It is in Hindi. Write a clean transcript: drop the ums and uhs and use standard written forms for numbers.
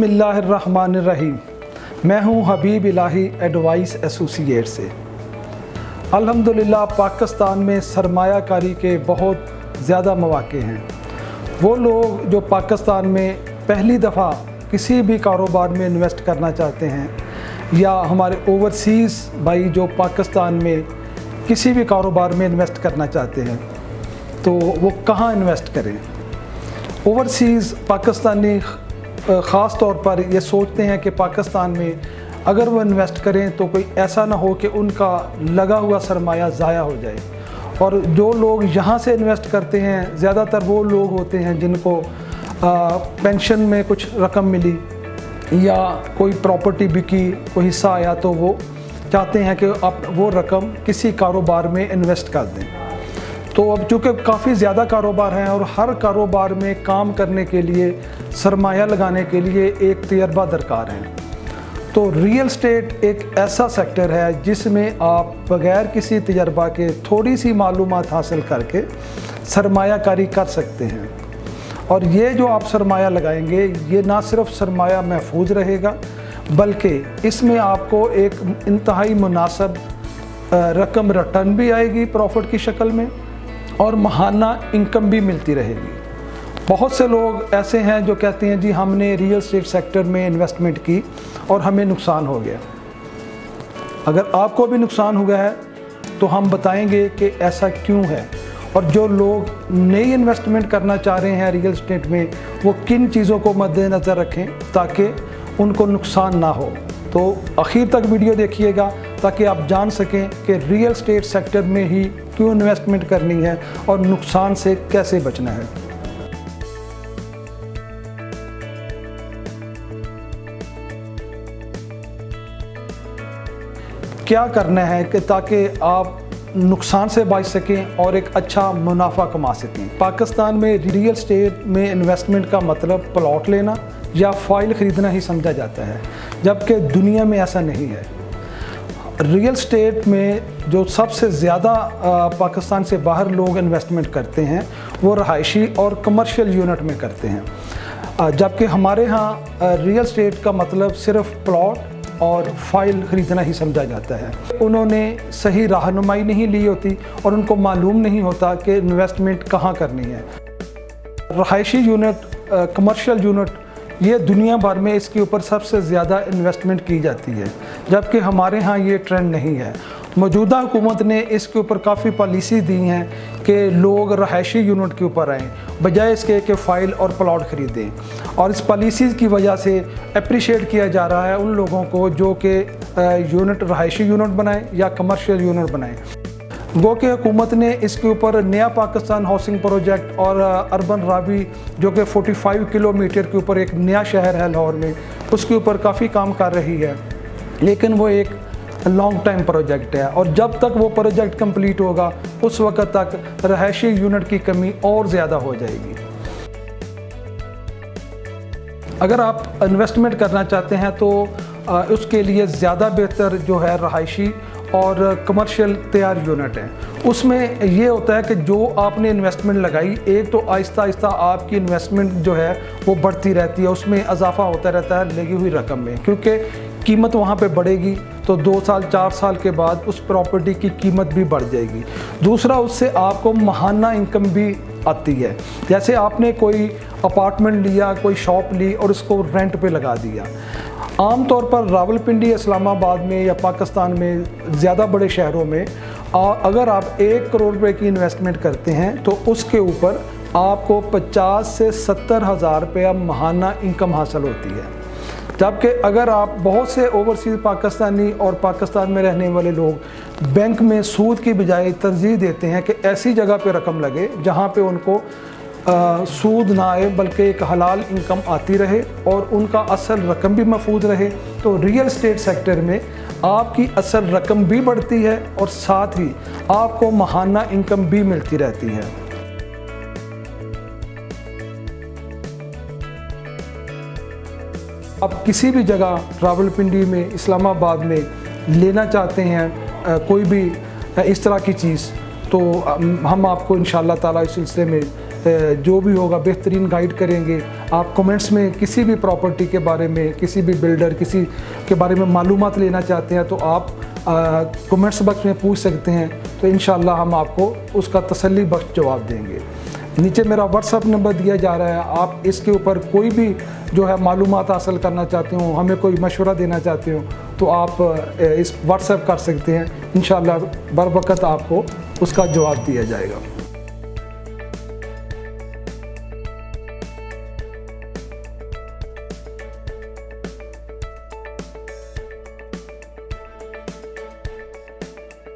बिस्मिल्लाहिर्रहमानिर्रहीम। मैं हूं हबीब इलाही एडवाइस एसोसिएट से। अल्हम्दुलिल्लाह पाकिस्तान में सरमायाकारी के बहुत ज़्यादा मौक़े हैं। वो लोग जो पाकिस्तान में पहली दफ़ा किसी भी कारोबार में इन्वेस्ट करना चाहते हैं या हमारे ओवरसीज़ भाई जो पाकिस्तान में किसी भी कारोबार में इन्वेस्ट करना चाहते हैं तो वो कहाँ इन्वेस्ट करें। ओवरसीज़ पाकिस्तानी ख़ास तौर पर ये सोचते हैं कि पाकिस्तान में अगर वो इन्वेस्ट करें तो कोई ऐसा ना हो कि उनका लगा हुआ सरमाया ज़ाया हो जाए। और जो लोग यहाँ से इन्वेस्ट करते हैं ज़्यादातर वो लोग होते हैं जिनको पेंशन में कुछ रकम मिली या कोई प्रॉपर्टी बिकी, कोई हिस्सा आया, तो वो चाहते हैं कि आप वो रकम किसी कारोबार में इन्वेस्ट कर दें। तो अब चूँकि काफ़ी ज़्यादा कारोबार हैं और हर कारोबार में काम करने के लिए सरमाया लगाने के लिए एक तजर्बा दरकार है, तो रियल एस्टेट एक ऐसा सेक्टर है जिसमें आप बग़ैर किसी तजर्बा के थोड़ी सी मालूमात हासिल करके सरमायाकारी कर सकते हैं। और ये जो आप सरमाया लगाएंगे ये ना सिर्फ सरमाया महफूज रहेगा बल्कि इसमें आपको एक इंतहाई मुनासिब रकम रिटर्न भी आएगी प्रॉफिट की शक्ल में और महाना इनकम भी मिलती रहेगी। बहुत से लोग ऐसे हैं जो कहते हैं जी हमने रियल एस्टेट सेक्टर में इन्वेस्टमेंट की और हमें नुकसान हो गया। अगर आपको भी नुकसान हुआ है तो हम बताएंगे कि ऐसा क्यों है और जो लोग नई इन्वेस्टमेंट करना चाह रहे हैं रियल एस्टेट में वो किन चीज़ों को मद्देनज़र रखें ताकि उनको नुकसान ना हो। तो आखिर तक वीडियो देखिएगा ताकि आप जान सकें कि रियल एस्टेट सेक्टर में ही क्यों इन्वेस्टमेंट करनी है और नुकसान से कैसे बचना है। क्या करना है कि ताकि आप नुकसान से बच सकें और एक अच्छा मुनाफा कमा सकें। पाकिस्तान में रियल एस्टेट में इन्वेस्टमेंट का मतलब प्लॉट लेना या फाइल ख़रीदना ही समझा जाता है, जबकि दुनिया में ऐसा नहीं है। रियल एस्टेट में जो सबसे ज़्यादा पाकिस्तान से बाहर लोग इन्वेस्टमेंट करते हैं वो रहायशी और कमर्शियल यूनिट में करते हैं, जबकि हमारे यहाँ रियल एस्टेट का मतलब सिर्फ प्लॉट और फाइल ख़रीदना ही समझा जाता है। उन्होंने सही रहनुमाई नहीं ली होती और उनको मालूम नहीं होता कि इन्वेस्टमेंट कहाँ करनी है। रहायशी यूनिट, कमर्शियल यूनिट, ये दुनिया भर में इसके ऊपर सबसे ज़्यादा इन्वेस्टमेंट की जाती है, जबकि हमारे यहाँ ये ट्रेंड नहीं है। मौजूदा हुकूमत ने इसके ऊपर काफ़ी पॉलिसी दी हैं कि लोग रहायशी यूनिट के ऊपर आएँ बजाय इसके कि फ़ाइल और प्लॉट ख़रीदें। और इस पॉलिसी की वजह से अप्रिशिएट किया जा रहा है उन लोगों को जो कि यूनिट रहायशी यूनिट बनाएँ या कमर्शियल यूनिट बनाएँ। गो कि हुकूमत ने इसके ऊपर नया पाकिस्तान हाउसिंग प्रोजेक्ट और अर्बन रावी जो कि 45 किलोमीटर के ऊपर एक नया शहर है लाहौर में, उसके ऊपर काफ़ी काम कर रही है, लेकिन वो एक लॉन्ग टाइम प्रोजेक्ट है और जब तक वो प्रोजेक्ट कंप्लीट होगा उस वक्त तक रहायशी यूनिट की कमी और ज़्यादा हो जाएगी। अगर आप इन्वेस्टमेंट करना चाहते हैं तो उसके लिए ज़्यादा बेहतर जो है रहायशी और कमर्शियल तैयार यूनिट है। उसमें ये होता है कि जो आपने इन्वेस्टमेंट लगाई, एक तो आहिस्ता आहिस्ता आपकी इन्वेस्टमेंट जो है वो बढ़ती रहती है, उसमें इजाफा होता रहता है लगी हुई रकम में, क्योंकि कीमत वहाँ पे बढ़ेगी तो 2 साल 4 साल के बाद उस प्रॉपर्टी की कीमत भी बढ़ जाएगी। दूसरा, उससे आपको महाना इनकम भी आती है। जैसे आपने कोई अपार्टमेंट लिया, कोई शॉप ली और उसको रेंट पे लगा दिया। आम तौर पर रावलपिंडी, इस्लामाबाद में या पाकिस्तान में ज़्यादा बड़े शहरों में अगर आप 1 करोड़ रुपए की इन्वेस्टमेंट करते हैं तो उसके ऊपर आपको 50 से 70 हज़ार रुपया महाना इनकम हासिल होती है। जबकि अगर आप बहुत से ओवरसीज़ पाकिस्तानी और पाकिस्तान में रहने वाले लोग बैंक में सूद की बजाय तरजीह देते हैं कि ऐसी जगह पे रकम लगे जहाँ पे उनको सूद ना आए बल्कि एक हलाल इनकम आती रहे और उनका असल रकम भी महफूज रहे, तो रियल एस्टेट सेक्टर में आपकी असल रकम भी बढ़ती है और साथ ही आपको महाना इनकम भी मिलती रहती है। आप किसी भी जगह रावलपिंडी में, इस्लामाबाद में लेना चाहते हैं कोई भी इस तरह की चीज़, तो हम आपको इंशाअल्लाह ताला इस सिलसिले में जो भी होगा बेहतरीन गाइड करेंगे। आप कमेंट्स में किसी भी प्रॉपर्टी के बारे में, किसी भी बिल्डर किसी के बारे में मालूमात लेना चाहते हैं तो आप कमेंट्स बॉक्स में पूछ सकते हैं, तो इंशाल्लाह हम आपको उसका तसल्ली बख्श जवाब देंगे। नीचे मेरा व्हाट्सअप नंबर दिया जा रहा है, आप इसके ऊपर कोई भी जो है मालूमात हासिल करना चाहते हो, हमें कोई मशवरा देना चाहते हो तो आप इस व्हाट्सएप कर सकते हैं। इंशाल्लाह बर वक्त आपको उसका जवाब दिया जाएगा।